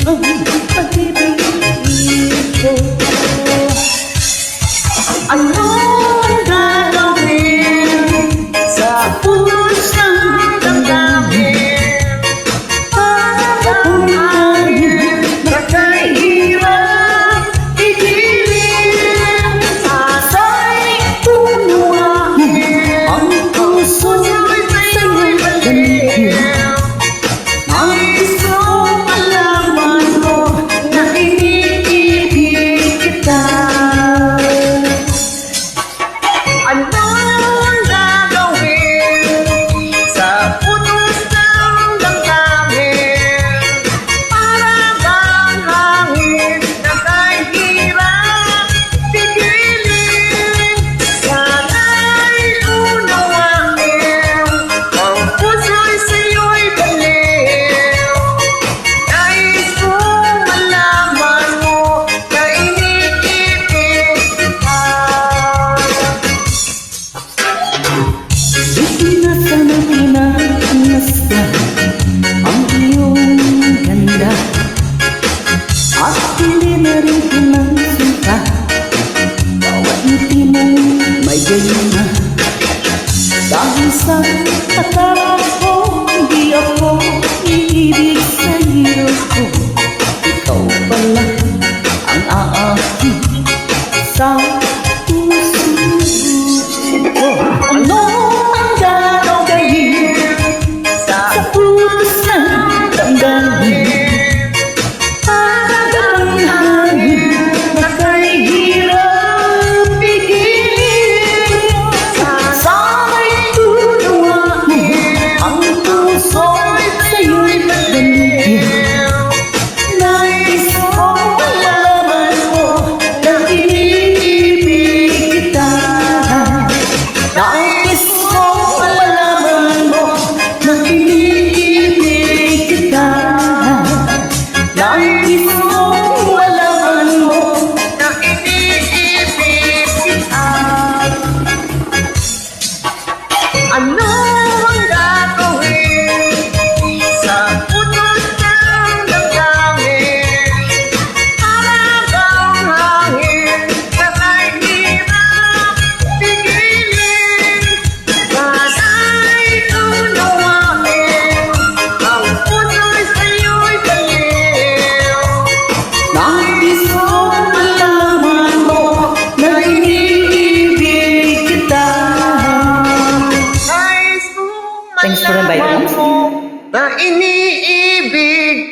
ang pag-ibig ko. Anong gagawin sa pulos ng damdamin para umahin na kahirap igilin? Sasa'y unuahin ang puso sa'yo'y balikin. Nais kong malaman mo na iniibig kita. Anong gagawin sa punos ng damdamin para bang hangin na kahirap pigilin? Sana'y unawain ang puso'y sa'yo'y baliw. Nais kong malaman mo na iniibig kita. Di na sana pinamasta ang iyong ganda at hindi na rin pinagsinta bawat ngiti mong may gayuna. Dahil sa akala ko hindi ako iibig sa hirap ko, ikaw pala ang aakin sa puso ko. Ano ang gagawin sa pulos ng damdamin para bang hangin na kahirap pigilin? Sana'y unawain ang puso'y sa'yo'y balikin. Nais kong malaman mo na iniibig kita. Nais kong malaman mo na iniibig kita. Nais kong malaman mo na iniibig kita. Ano ang gagawin sa punos ng damdamin para bang hangin na kahirap pigilin? Sana'y unawain ang puso'y sa'yo'y baliw. Nais kong malaman mo na iniibig kita. Nais kong Thanks for malaman inviting us. mo na iniibig